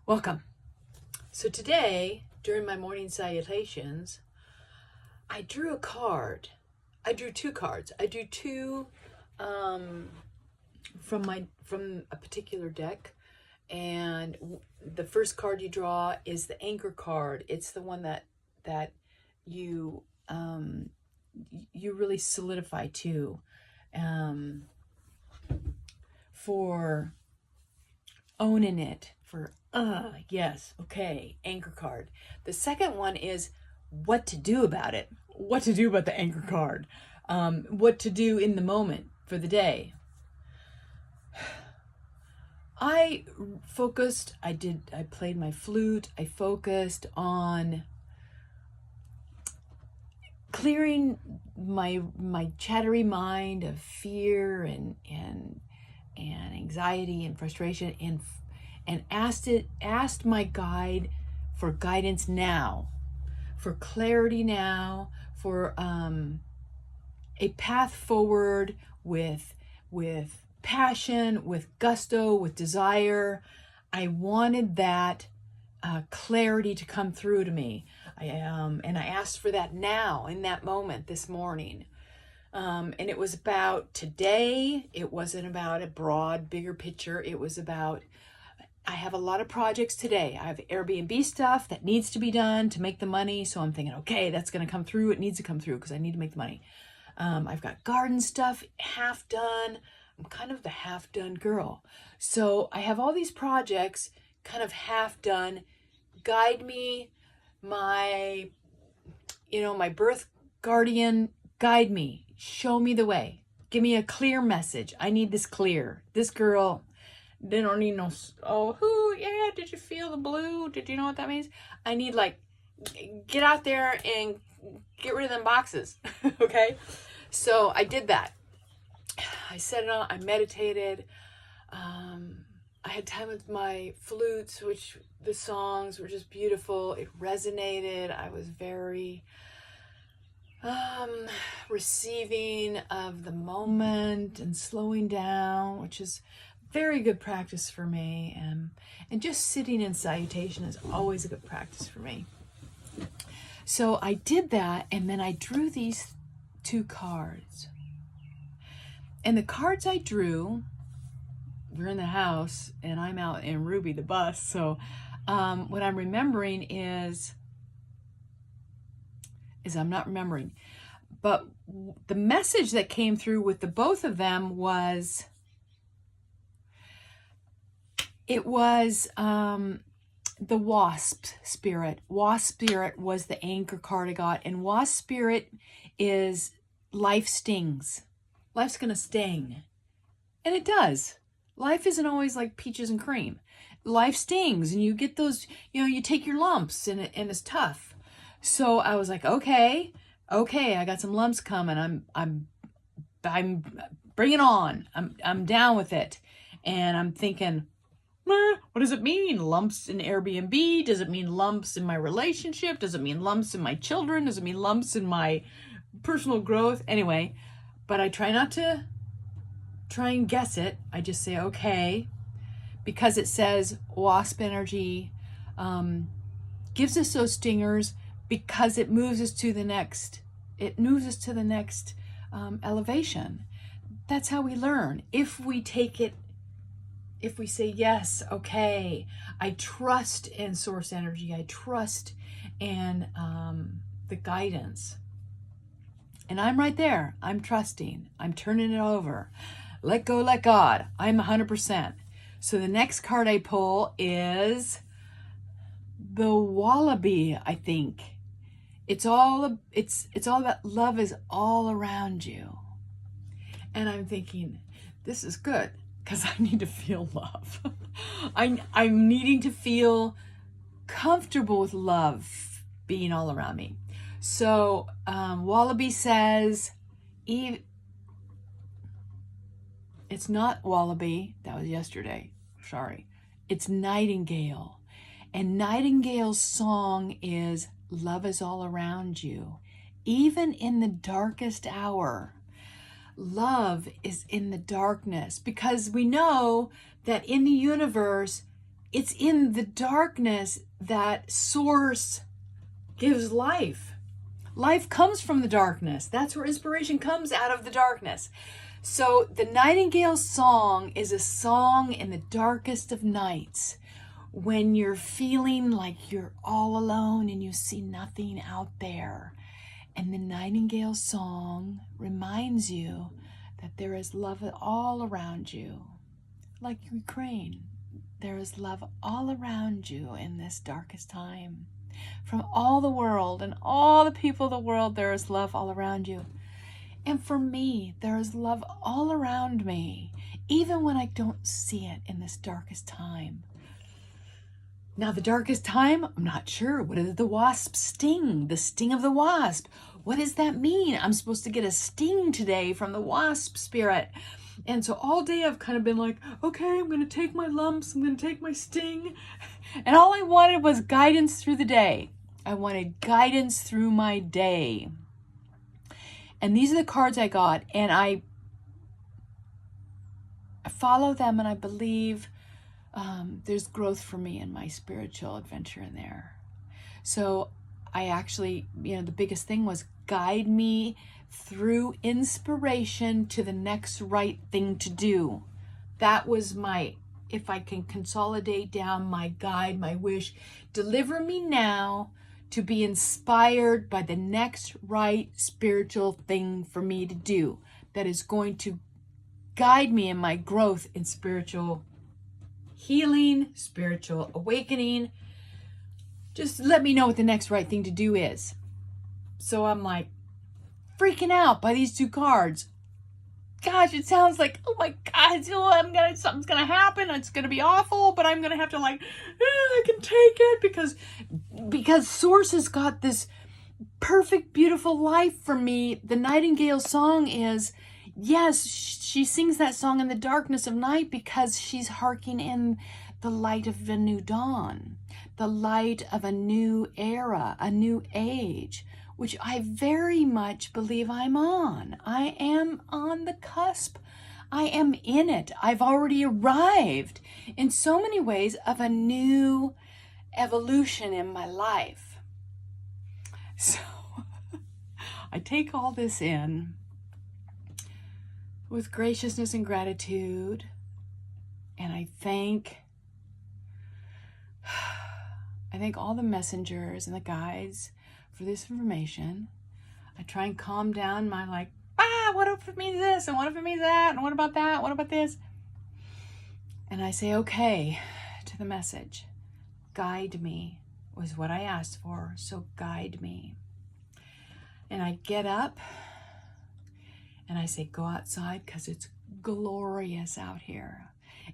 Welcome. So today, during my morning salutations, I drew a card. I drew two cards. I drew two from a particular deck, and the first card you draw is the anchor card. It's the one that you you really solidify to for owning it, for yes, okay, anchor card. The second one is what to do about it, what to do about the anchor card, what to do in the moment for the day. I played my flute. I focused on clearing my chattery mind of fear and anxiety and frustration, and asked my guide for guidance now, for clarity now, for a path forward with passion, with gusto, with desire. I wanted that clarity to come through to me. And I asked for that now, in that moment, this morning. And it was about today. It wasn't about a broad, bigger picture. It was about, I have a lot of projects today. I have Airbnb stuff that needs to be done to make the money. So I'm thinking, okay, that's going to come through. It needs to come through because I need to make the money. I've got garden stuff half done. I'm kind of the half done girl. So I have all these projects kind of half done. Guide me, my birth guardian, guide me. Show me the way. Give me a clear message. I need this clear. This girl, they don't need no, did you feel the blue? Did you know what that means? I need, get out there and get rid of them boxes. Okay? So I did that. I set it on, I meditated. I had time with my flutes, which the songs were just beautiful. It resonated. I was very receiving of the moment and slowing down, which is very good practice for me. And just sitting in salutation is always a good practice for me. So I did that, and then I drew these two cards. And the cards I drew, we're in the house and I'm out in Ruby the bus. So what I'm remembering is I'm not remembering. But the message that came through with the both of them was, it was the wasp spirit. Wasp spirit was the anchor card I got. And wasp spirit is life stings. Life's going to sting. And it does. Life isn't always like peaches and cream. Life stings, and you get those, you take your lumps, and it's tough. So I was like, okay, I got some lumps coming. I'm bring it on. I'm down with it. And I'm thinking, what does it mean? Lumps in Airbnb? Does it mean lumps in my relationship? Does it mean lumps in my children? Does it mean lumps in my personal growth? Anyway, but I try not to try and guess it. I just say, okay, because it says wasp energy gives us those stingers because it moves us to the next. It moves us to the next elevation. That's how we learn. If we take it, if we say, yes, okay, I trust in source energy. I trust in the guidance. And I'm right there. I'm trusting. I'm turning it over. Let go, let God. I'm 100%. So the next card I pull is the wallaby, I think. It's all about love is all around you. And I'm thinking, this is good because I need to feel love. I'm needing to feel comfortable with love being all around me. So wallaby says, it's not wallaby, that was yesterday, sorry. It's nightingale. And nightingale's song is, love is all around you. Even in the darkest hour, love is in the darkness, because we know that in the universe, it's in the darkness that source gives life. Life comes from the darkness. That's where inspiration comes, out of the darkness. So the Nightingale song is a song in the darkest of nights, when you're feeling like you're all alone and you see nothing out there. And the Nightingale song reminds you that there is love all around you. Like Ukraine, there is love all around you in this darkest time. From all the world and all the people of the world, there is love all around you. And for me, there is love all around me, even when I don't see it in this darkest time. Now, the darkest time, I'm not sure. What is the wasp sting? The sting of the wasp. What does that mean? I'm supposed to get a sting today from the wasp spirit. And so all day I've kind of been like, okay, I'm going to take my lumps. I'm going to take my sting. And all I wanted was guidance through the day. I wanted guidance through my day. And these are the cards I got. And I follow them, and I believe there's growth for me in my spiritual adventure in there. So I actually, the biggest thing was guide me through inspiration to the next right thing to do. That was if I can consolidate down my guide, my wish, deliver me now to be inspired by the next right spiritual thing for me to do that is going to guide me in my growth in spiritual healing, spiritual awakening. Just let me know what the next right thing to do is. So I'm like freaking out by these two cards. Gosh, it sounds like, oh my God, something's gonna happen. It's gonna be awful, but I'm gonna have to I can take it because Source has got this perfect, beautiful life for me. The Nightingale song is, yes, she sings that song in the darkness of night because she's harking in the light of a new dawn, the light of a new era, a new age, which I very much believe I'm on. I am on the cusp. I am in it. I've already arrived in so many ways of a new evolution in my life. So I take all this in with graciousness and gratitude, and I thank all the messengers and the guides for this information. I try and calm down my what if it means this, and what if it means that, and what about that, what about this? And I say okay to the message. Guide me was what I asked for, so guide me. And I get up and I say, go outside because it's glorious out here.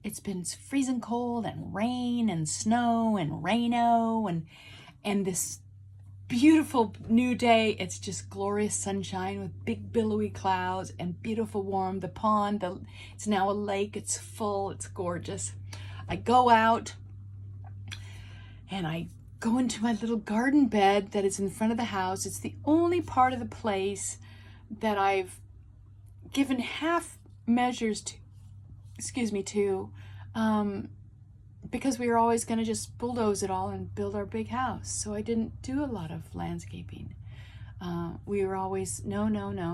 It's been freezing cold and rain and snow and raino and this beautiful new day. It's just glorious sunshine with big billowy clouds and beautiful warm. The pond, it's now a lake. It's full. It's gorgeous. I go out and I go into my little garden bed that is in front of the house. It's the only part of the place that I've given half measures to, because we were always going to just bulldoze it all and build our big house. So I didn't do a lot of landscaping. We were always, no,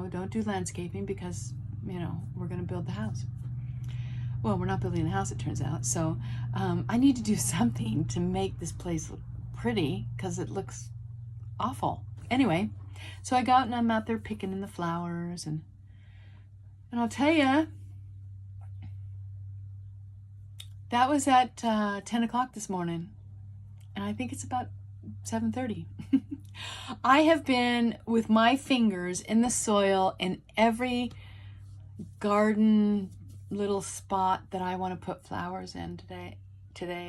don't do landscaping because, we're going to build the house. Well, we're not building the house, it turns out. So I need to do something to make this place look pretty because it looks awful. Anyway, so I go out and I'm out there picking in the flowers and I'll tell you, that was at 10 o'clock this morning, and I think it's about 7:30. I have been with my fingers in the soil in every garden little spot that I want to put flowers in today.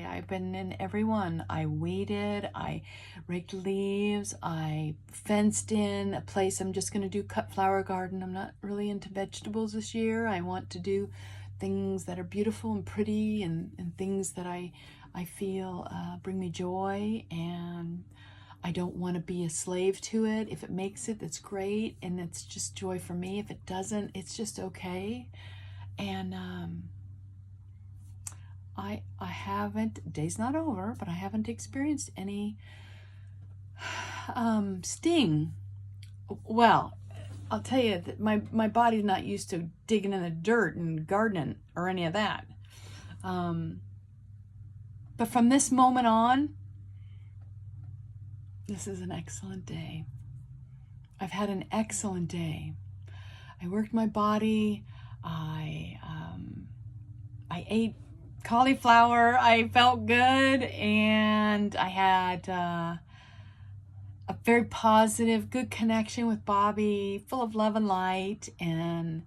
I've been in every one. I weeded, I raked leaves, I fenced in a place. I'm just going to do cut flower garden. I'm not really into vegetables this year. I want to do things that are beautiful and pretty and things that I feel bring me joy, and I don't want to be a slave to it. If it makes it, that's great, and it's just joy for me. If it doesn't, it's just okay. And I haven't, day's not over, but I haven't experienced any sting. Well, I'll tell you that my body's not used to digging in the dirt and gardening or any of that. But from this moment on, this is an excellent day. I've had an excellent day. I worked my body. I ate cauliflower. I felt good, and I had a very positive, good connection with Bobby, full of love and light, and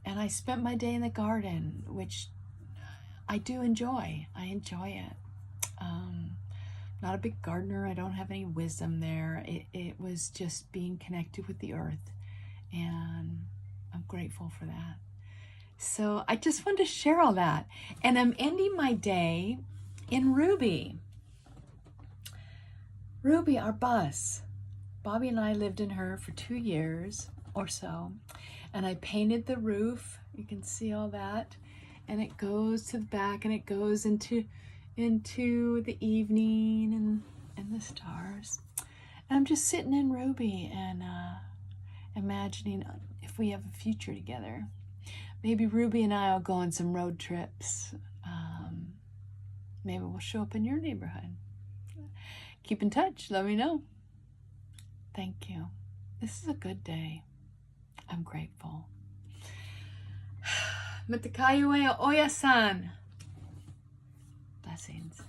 I spent my day in the garden, which I do enjoy. I enjoy it. Not a big gardener. I don't have any wisdom there. It was just being connected with the earth, and I'm grateful for that. So I just wanted to share all that. And I'm ending my day in Ruby. Ruby, our bus. Bobby and I lived in her for 2 years or so. And I painted the roof. You can see all that. And it goes to the back, and it goes into the evening and the stars. And I'm just sitting in Ruby and imagining if we have a future together. Maybe Ruby and I will go on some road trips. Maybe we'll show up in your neighborhood. Keep in touch. Let me know. Thank you. This is a good day. I'm grateful. Matakayu e Oya-san. Blessings.